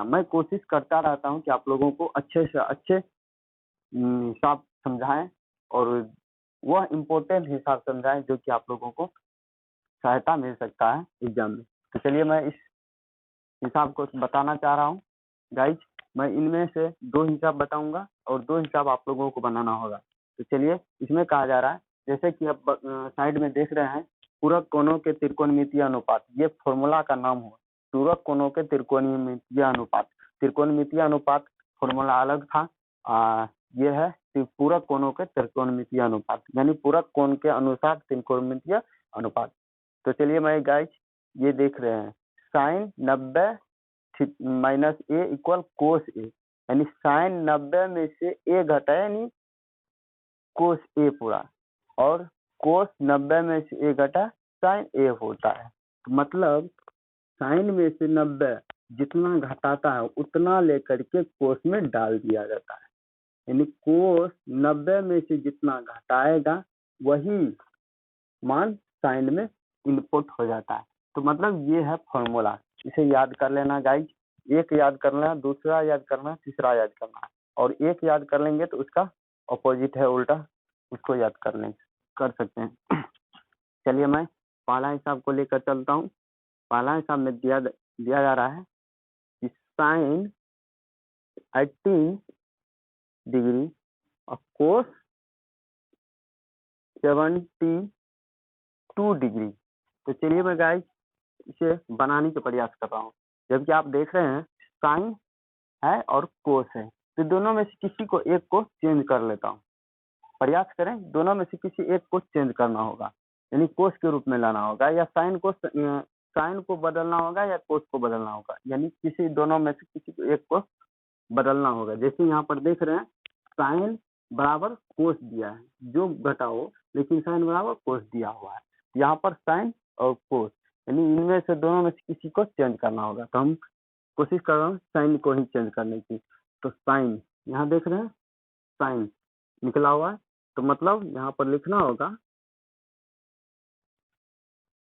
मैं कोशिश करता रहता हूँ कि आप लोगों को अच्छे से अच्छे हिसाब समझाएं और वह इम्पोर्टेंट हिसाब समझाएं जो कि आप लोगों को सहायता मिल सकता है एग्जाम में। तो चलिए मैं इस हिसाब को बताना चाह रहा हूँ गाइज। मैं इनमें से 2 हिसाब बताऊंगा और 2 हिसाब आप लोगों को बनाना होगा। तो चलिए इसमें कहा जा रहा है, जैसे कि आप साइड में देख रहे हैं, पूरक कोणों के त्रिकोणमितीय अनुपात, ये फॉर्मूला का नाम हो। पूरक कोणों के त्रिकोणमितीय अनुपात, त्रिकोणमितीय अनुपात फॉर्मूला अलग था। ये है पूरक कोणों के त्रिकोणमितीय अनुपात, यानी पूरक कोण के अनुसार त्रिकोणमितीय अनुपात। तो चलिए मैं गाइज ये देख रहे हैं, साइन 90 माइनस ए इक्वल कोस ए, यानी साइन 90 में से ए घटाए यानी कोस ए पूरा, और कोस 90 में से ए घटा साइन ए होता है। तो मतलब साइन में से 90 जितना घटाता है उतना लेकर के कोस में डाल दिया जाता है, यानी कोस 90 में से जितना घटाएगा वही मान साइन में इनपुट हो जाता है। तो मतलब ये है फॉर्मूला, इसे याद कर लेना गाइज। एक याद करना, दूसरा याद करना, तीसरा याद करना, और एक याद कर लेंगे तो उसका ऑपोजिट है उल्टा, उसको याद कर सकते हैं। चलिए मैं पहला हिसाब को लेकर चलता हूँ। पहला हिसाब में दिया जा रहा है कि साइन 18 डिग्री और कोस 72 डिग्री। तो चलिए मैं गाइस इसे बनाने का प्रयास कर रहा हूँ। जबकि आप देख रहे हैं साइन है और कोस है, तो दोनों में से किसी को एक को चेंज कर लेता हूँ। प्रयास करें, दोनों में से किसी एक को चेंज करना होगा, यानी कोस के रूप में लाना होगा, या साइन को बदलना होगा या कोस को बदलना होगा, यानी किसी दोनों में से किसी को एक को बदलना होगा। जैसे यहाँ पर देख रहे हैं साइन बराबर कोस दिया है, जो घटा हो, लेकिन साइन बराबर कोस दिया हुआ है। यहाँ पर साइन और कोस, यानी इनमें से दोनों में से किसी को चेंज करना होगा। तो हम कोशिश कर रहे हैं साइन को ही चेंज करने की। तो साइन यहाँ देख रहे हैं साइन निकला हुआ है, तो मतलब यहाँ पर लिखना होगा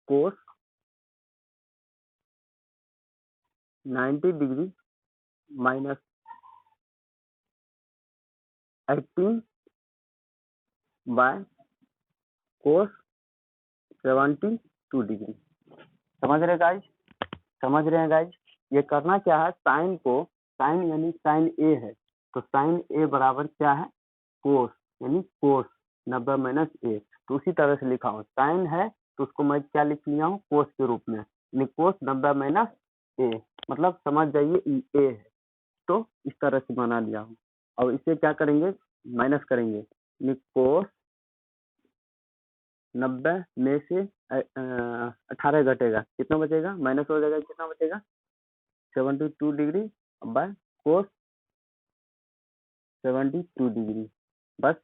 कोस 90 degree minus 18 by cos 72 degree. समझ रहे गाइज? समझ रहे हैं गाइज? ये करना क्या है, साइन को, साइन यानी साइन ए है, तो साइन ए बराबर क्या है, कोस, यानी कोस 90 माइनस ए। तो उसी तरह से लिखा हूँ, साइन है तो उसको मैं क्या लिख लिया हूँ, कोस के रूप में, यानी कोस 90 माइनस ए, मतलब समझ जाइए ए है। तो इस तरह से बना लिया हूँ। और इसे क्या करेंगे, माइनस करेंगे, यानी कोस 90 में से 18 घटेगा, कितना बचेगा, माइनस हो जाएगा, कितना बचेगा 72 डिग्री बाय कोस 72 डिग्री। बस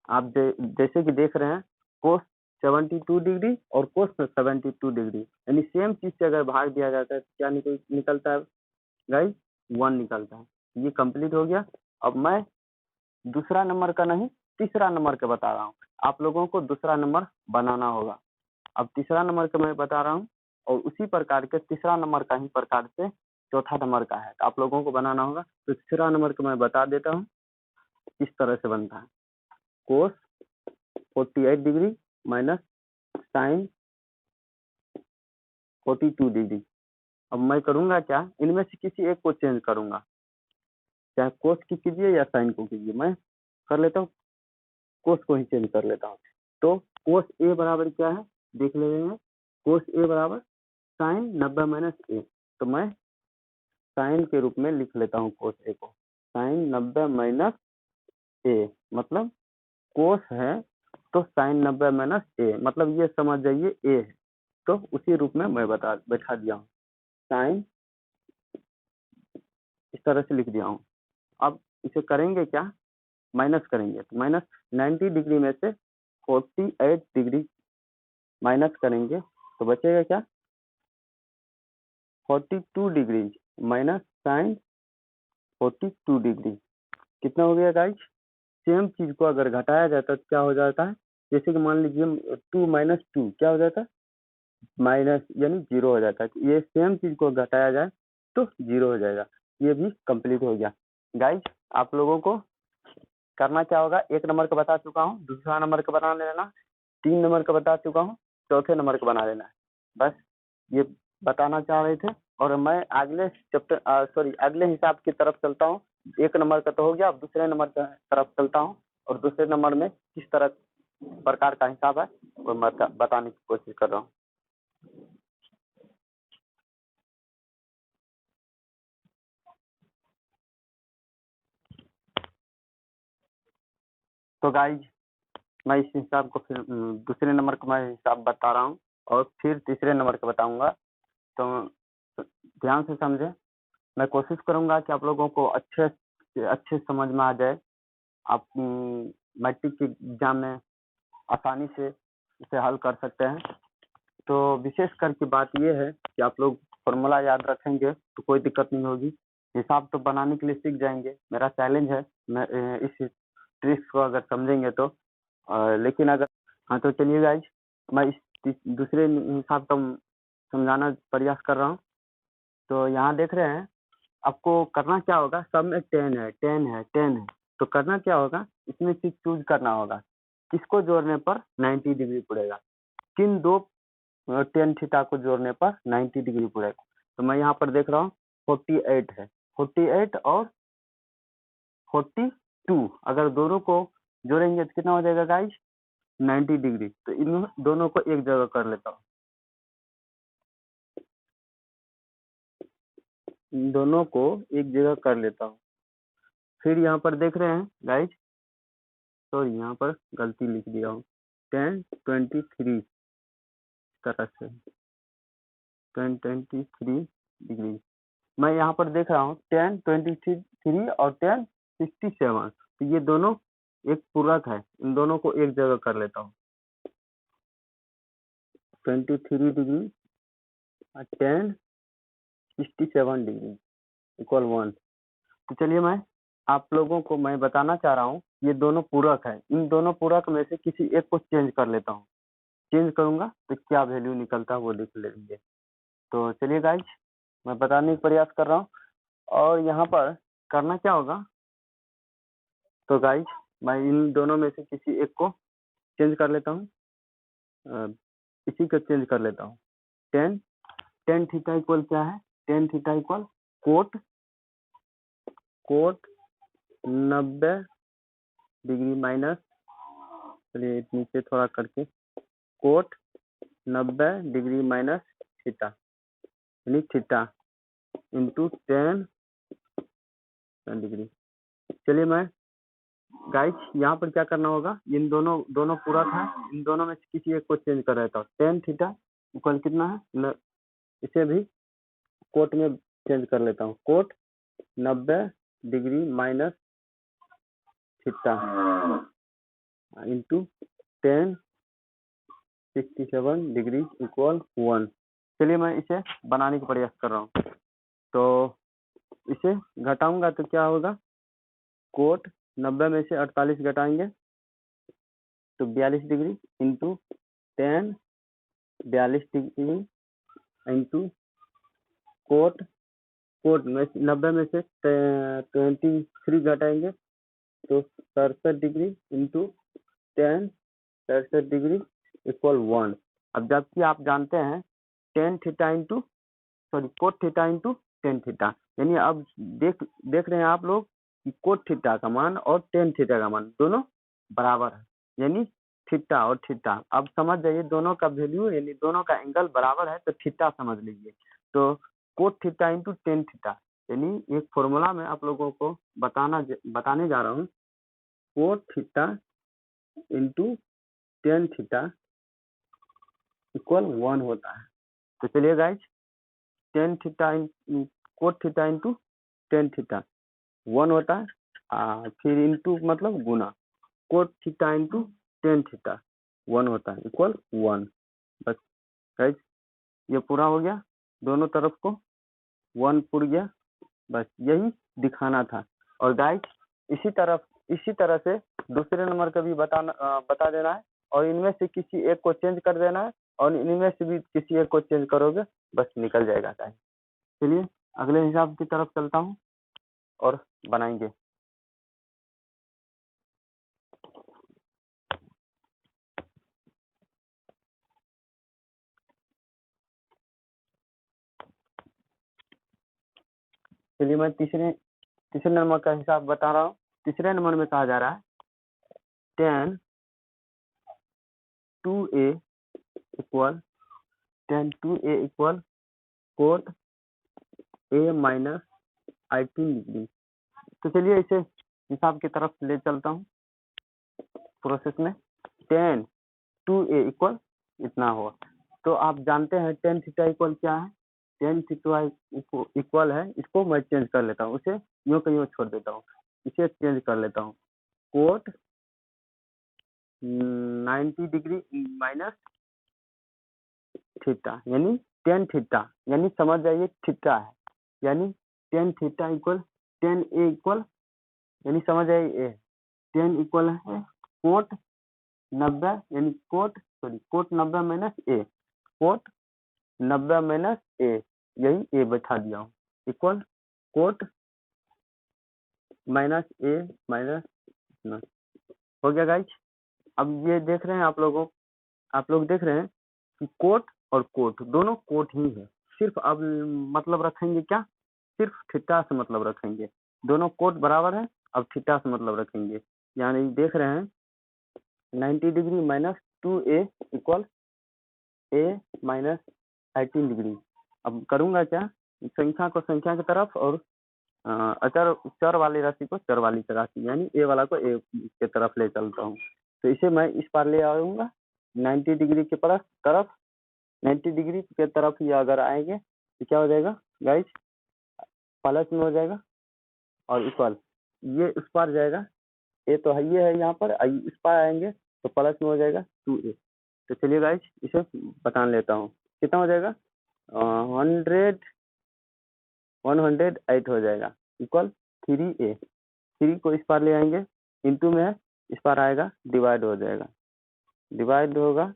आप जैसे कि देख रहे हैं कोस 72 डिग्री और कोस 72 डिग्री, यानी सेम चीज से अगर भाग दिया जाता है तो क्या निकलता है गाइस, 1 निकलता है। ये कंप्लीट हो गया। अब मैं दूसरा नंबर का नहीं, तीसरा नंबर का बता रहा हूँ, आप लोगों को दूसरा नंबर बनाना होगा। अब तीसरा नंबर का मैं बता रहा हूँ, और उसी प्रकार के तीसरा नंबर का ही प्रकार से चौथा नंबर का है, तो आप लोगों को बनाना होगा। तो तीसरा नंबर का मैं बता देता हूँ, इस तरह से बनता है, कोस 48 डिग्री माइनस साइन 42 डिग्री। अब मैं करूंगा क्या, इनमें से किसी एक को चेंज करूंगा, चाहे कोस की कीजिए या साइन को कीजिए। मैं कर लेता हूँ, कोस को ही चेंज कर लेता हूँ। तो कोस ए बराबर क्या है देख ले रहे हैं, कोस ए बराबर साइन 90 माइनस ए। तो मैं साइन के रूप में लिख लेता हूँ कोस ए को, साइन 90 माइनस ए, मतलब कोस है तो साइन 90 माइनस ए, मतलब ये समझ जाइए ए है, तो उसी रूप में मैं बैठा दिया हूँ, साइन इस तरह से लिख दिया हूँ। अब इसे करेंगे क्या, माइनस करेंगे, तो माइनस 90 डिग्री में से 48 डिग्री माइनस करेंगे तो बचेगा क्या, 42 डिग्री माइनस साइन 42 डिग्री। कितना हो गया गाइस, सेम चीज को अगर घटाया जाता तो क्या हो जाता है, जैसे कि मान लीजिए 2 माइनस 2 क्या हो जाता है, माइनस यानी 0 हो जाता है। ये सेम चीज को घटाया जाए तो 0 हो जाएगा। ये भी कंप्लीट हो गया। गाइज आप लोगों को करना क्या होगा, 1 नंबर का बता चुका हूँ, दूसरा नंबर का बना लेना, 3 नंबर का बता चुका हूँ, चौथे नंबर का बना लेना है। बस ये बताना चाह रहे थे। और मैं अगले चैप्टर अगले हिसाब की तरफ चलता हूँ। 1 नंबर का तो हो गया, अब दूसरे नंबर की तरफ चलता हूँ और दूसरे नंबर में किस तरह प्रकार का हिसाब है वो मैं बताने की कोशिश कर रहा हूँ। तो गाइज मैं इस हिसाब को फिर दूसरे नंबर का मैं हिसाब बता रहा हूँ और फिर तीसरे नंबर का बताऊंगा। तो ध्यान से समझे, मैं कोशिश करूंगा कि आप लोगों को अच्छे समझ में आ जाए। आप मैट्रिक के एग्जाम में आसानी से इसे हल कर सकते हैं। तो विशेष करके बात यह है कि आप लोग फॉर्मूला याद रखेंगे तो कोई दिक्कत नहीं होगी, हिसाब तो बनाने के लिए सीख जाएंगे। मेरा चैलेंज है, मैं इस ट्रिक्स को अगर समझेंगे तो लेकिन अगर हाँ तो चलिए गाइज मैं इस दूसरे हिसाब का समझाना प्रयास कर रहा हूँ। तो यहाँ देख रहे हैं, आपको करना क्या होगा, सब में 10 है 10 है 10 है, तो करना क्या होगा, इसमें से चूज करना होगा किसको जोड़ने पर 90 डिग्री पड़ेगा, किन दो टेन थीटा को जोड़ने पर 90 डिग्री पड़ेगा। तो मैं यहाँ पर देख रहा हूँ 48 है, 48 और 42, अगर दोनों को जोड़ेंगे तो कितना हो जाएगा गाइज 90 डिग्री। तो इन दोनों को एक जगह कर लेता हूँ, इन दोनों को एक जगह कर लेता हूँ। फिर यहाँ पर देख रहे हैं गाइज, सॉरी यहाँ पर गलती लिख दिया हूँ, 10 23 तरह से 10 23 डिग्री। मैं यहाँ पर देख रहा हूँ 10 23 और 10 67, तो ये दोनों एक पूरक है, इन दोनों को एक जगह कर लेता हूँ। 23 डिग्री और 10 67 डिग्री इक्वल 1। तो चलिए मैं आप लोगों को मैं बताना चाह रहा हूँ, ये दोनों पूरक है, इन दोनों पूरक में से किसी एक को चेंज कर लेता हूँ। चेंज करूंगा तो क्या वैल्यू निकलता है वो देख लेंगे। तो चलिए गाइज मैं बताने का प्रयास कर रहा हूँ और यहाँ पर करना क्या होगा। तो गाइज मैं इन दोनों में से किसी एक को चेंज कर लेता हूँ, इसी को चेंज कर लेता हूँ। 10 थीटा इक्वल क्या है, 10 theta equal cot 90 degree minus, चलिए नीचे थोड़ा करके, कोट 90 डिग्री माइनस थीटा यानी थीटा इंटू 10 डिग्री। चलिए मैं गाइस यहाँ पर क्या करना होगा, इन दोनों पूरक है, इन दोनों में से किसी एक को चेंज कर रहता हूँ। 10 थीटा इक्वल कितना है, इसे भी कोट में चेंज कर लेता हूँ, cot 90 degree minus theta into 10 67 degree equal 1। चलिए मैं इसे बनाने का प्रयास कर रहा हूँ। तो इसे घटाऊंगा तो क्या होगा, कोट 90 में से 48 घटाएंगे तो 42 degree into 10 42 degree into coat में 90 में से 23 घटाएंगे तो 67 डिग्री इंटू 10 67 डिग्री इक्वल 1। अब जबकि आप जानते हैं 10 theta into cot theta into 10 theta, यानी अब देख रहे हैं आप लोग कि कोट थीटा का मान और 10 थीटा का मान दोनों बराबर है, यानी थीटा और थीटा। अब समझ जाइए दोनों का वैल्यू यानी दोनों का एंगल बराबर है तो थीटा समझ लीजिए। तो कोट थीटा इंटू 10 थीटा, यानी एक फॉर्मूला में आप लोगों को बताने जा रहा हूँ, cot theta into 10 theta equal 1 होता है। तो चलिए guys 10 theta cot theta into 10 theta 1 होता है, फिर इंटू मतलब गुना, कोट थीटा इंटू 10 थीटा 1 होता है इक्वल 1। बस गाइज ये पूरा हो गया, दोनों तरफ को 1 पुर गया, बस यही दिखाना था। और गाइज इसी तरह से दूसरे नंबर का भी बता देना है और इनमें से किसी एक को चेंज कर देना है और इनमें से भी किसी एक को चेंज करोगे बस निकल जाएगा गाइज। चलिए अगले हिसाब की तरफ चलता हूँ। और बनाएंगे। चलिए मैं तीसरे नंबर का हिसाब बता रहा हूँ। तीसरे नंबर में कहा जा रहा है tan 2a equal cot a minus 18 degree. तो चलिए इसे हिसाब की तरफ ले चलता हूँ प्रोसेस में। tan 2a इक्वल इतना हुआ। तो आप जानते हैं tan थीटा इक्वल क्या है। tan थीटा इक्वल है, इसको मैं चेंज कर लेता हूँ, उसे यूं का यूं छोड़ देता हूँ, इसे चेंज कर लेता हूँ। कोट 90 डिग्री माइनस थीटा यानी tan थीटा, यानी समझ जाइए थीटा है, यानी tan theta equal tan a equal, यानी समझ जाइए a tan इक्वल है कोट 90 यानी cot 90 minus a, cot 90 minus a, यही a बैठा दिया हूँ, equal cot minus a minus हो गया गाइज। अब ये देख रहे हैं आप लोग देख रहे हैं कि कोट और कोट दोनों कोट ही है, सिर्फ अब मतलब रखेंगे क्या, सिर्फ थीटा से मतलब रखेंगे। दोनों कोट बराबर है, अब थीटा से मतलब रखेंगे। यानी देख रहे हैं 90 degree minus 2a equal a minus 18 degree. अब करूंगा क्या, संख्या को संख्या की तरफ और चर वाली राशि को चर वाली राशि यानी a वाला को a के तरफ ले चलता हूँ। तो इसे मैं इस पार ले आऊंगा 90 डिग्री के तरफ 90 डिग्री के तरफ ही अगर आएंगे तो क्या हो जाएगा गाइस, प्लस में हो जाएगा और इक्वल ये उस पार जाएगा, ए तो है ये है यहाँ पर, इस पार आएंगे तो प्लस में हो जाएगा 2a। तो चलिए गाइस इसे बता लेता हूँ कितना हो जाएगा, 108 हो जाएगा इक्वल 3a। 3 को इस पार ले आएंगे, इंटू में है इस पार आएगा डिवाइड हो जाएगा, डिवाइड होगा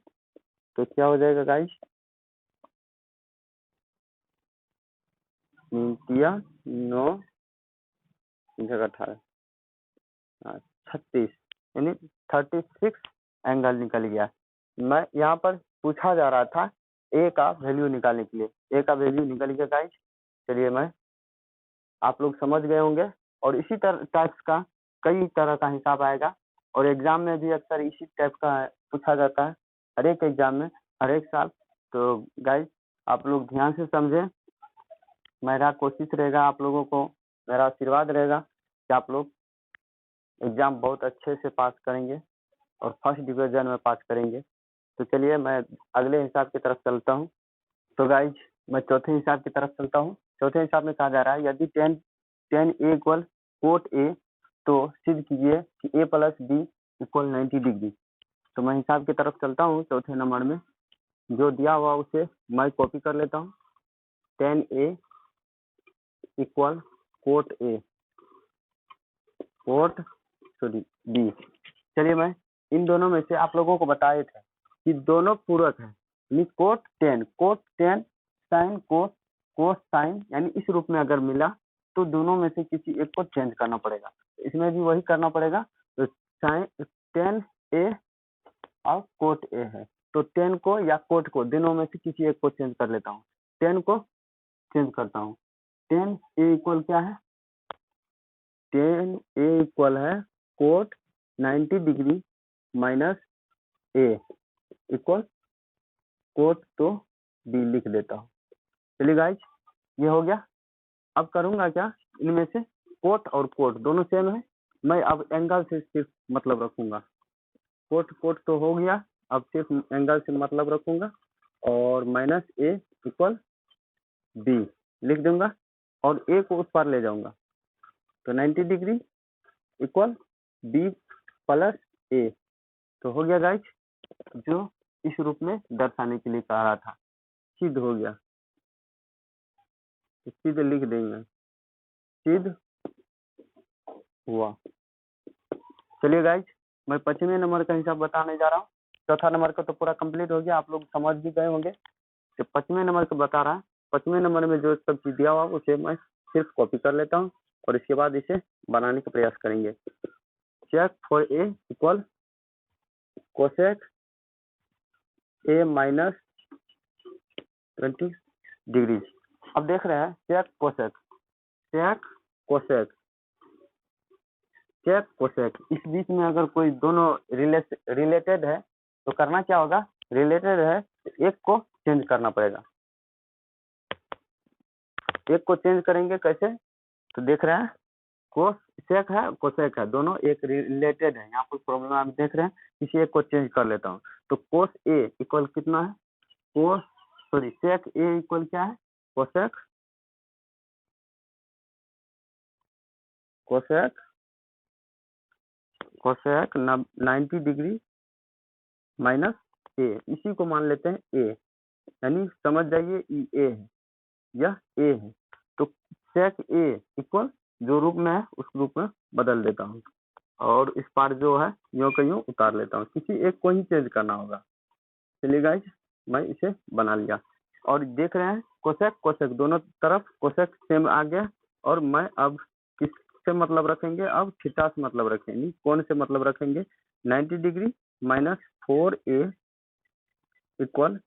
तो क्या हो जाएगा गाइस, 9 18 36 यानी 36 एंगल निकल गया। मैं यहाँ पर पूछा जा रहा था ए का वैल्यू निकालने के लिए, ए का वैल्यू निकल गया गाइस। चलिए मैं आप लोग समझ गए होंगे और इसी टाइप्स का कई तरह का हिसाब आएगा और एग्जाम में भी अक्सर इसी टाइप का पूछा जाता है, हर एक एग्जाम में हर एक साल। तो गाइस आप लोग ध्यान से समझें, मेरा कोशिश रहेगा आप लोगों को, मेरा आशीर्वाद रहेगा कि आप लोग एग्जाम बहुत अच्छे से पास करेंगे और फर्स्ट डिवीजन में पास करेंगे। तो चलिए मैं अगले हिसाब की तरफ चलता हूँ। तो गाइज मैं चौथे हिसाब की तरफ चलता हूँ। चौथे हिसाब में कहा जा रहा है यदि tan a equal cot a तो सिद्ध कीजिए कि a plus b equal 90 degree. तो मैं हिसाब की तरफ चलता हूँ चौथे नंबर में, जो दिया हुआ उसे मैं कॉपी कर लेता हूँ। tan a equal cot a cot b। चलिए मैं इन दोनों में से आप लोगों को बताए थे कि दोनों पूरक है, यानी cot tan sine cos sine, यानी इस रूप में अगर मिला तो दोनों में से किसी एक को चेंज करना पड़ेगा। इसमें भी वही करना पड़ेगा। तो साइन tan a और कोट a है, तो tan को या कोट को दोनों में से किसी एक को चेंज कर लेता हूँ। tan को चेंज करता हूँ, tan a इक्वल क्या है, tan a इक्वल है cot 90 degree minus a equal cot तो b लिख देता हूँ। चलिए गाइज ये हो गया। अब करूंगा क्या, इनमें से कोट और कोट दोनों सेम है, मैं अब एंगल से सिर्फ मतलब रखूंगा। कोट तो हो गया, अब सिर्फ एंगल से मतलब रखूंगा और माइनस a इक्वल b लिख दूंगा और a को उस पार ले जाऊंगा। तो 90 degree equal b plus a। तो हो गया गाइज जो इस रूप में दर्शाने के लिए कह रहा था, सिद्ध हो गया। सिद्ध लिख देंगे, सिद्ध हुआ। चलिए गाइज मैं 5वें नंबर का हिसाब बताने जा रहा हूँ। चौथा नंबर का तो पूरा कंप्लीट हो गया, आप लोग समझ भी गए होंगे। तो 5वें नंबर का बता रहा है, 5वें नंबर में जो सब चीज दिया हुआ उसे मैं सिर्फ कॉपी कर लेता हूँ और इसके बाद इसे बनाने का प्रयास करेंगे। Sec four A equal cosec A minus 20 degree. अब देख रहे हैं sec cosec, sec cosec, sec cosec, इस बीच में अगर कोई दोनों रिलेटेड है तो करना क्या होगा, रिलेटेड है तो एक को चेंज करना पड़ेगा। एक को चेंज करेंगे कैसे, तो देख रहे हैं कोसेक है कोसेक है, दोनों एक रिलेटेड है। यहाँ पर प्रॉब्लम आप देख रहे हैं, किसी एक को चेंज कर लेता हूँ। तो कोस ए इक्वल कितना है, कोस सॉरी सेक ए इक्वल क्या है, cosec cosec cosec 90 degree minus A, इसी को मान लेते हैं ए, यानी समझ जाइए ए है, यह ए है। तो सेक ए इक्वल जो रूप में है उस रूप में बदल देता हूँ और इस पार जो है यूं का यूं उतार लेता हूँ, किसी एक को ही चेंज करना होगा। चलिए गाइस, मैं इसे बना लिया और देख रहे हैं कोसेक कोसेक दोनों तरफ कोसेक सेम आ गया। और मैं अब किससे मतलब रखेंगे, अब थीटा से मतलब रखेंगे, कौन से मतलब रखेंगे, 90 degree minus 4a equal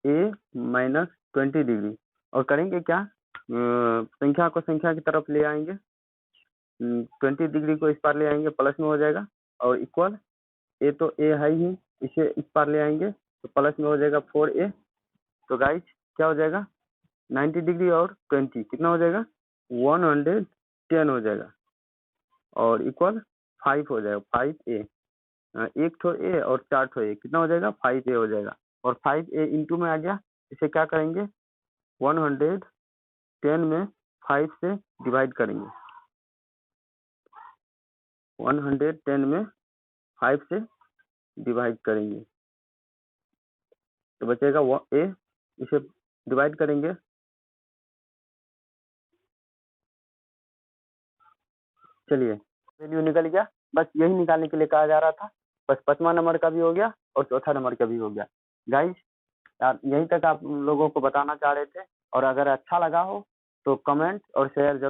a minus 20 degree. और करेंगे क्या, संख्या को संख्या की तरफ ले आएंगे, 20 डिग्री को इस पार ले आएंगे, प्लस में हो जाएगा, और इक्वल ए तो ए है ही, इसे इस पार ले आएंगे तो प्लस में हो जाएगा 4a। तो गाइस क्या हो जाएगा, 90 डिग्री और 20 कितना हो जाएगा, 110 हो जाएगा, और इक्वल 5 हो जाएगा, 5a, एक ठो ए और 4 ठो ए, कितना हो जाएगा, 5a हो जाएगा। और 5a इंटू में आ गया, इसे क्या करेंगे, 110 में 5 से डिवाइड करेंगे, 110 में 5 से डिवाइड करेंगे तो बचेगा ए, इसे डिवाइड करेंगे, चलिए वैल्यू निकल गया। बस यही निकालने के लिए कहा जा रहा था, बस 5वां नंबर का भी हो गया और चौथा नंबर का भी हो गया। गाइस यहीं तक आप लोगों को बताना चाह रहे थे, और अगर अच्छा लगा हो तो कमेंट और शेयर जरूर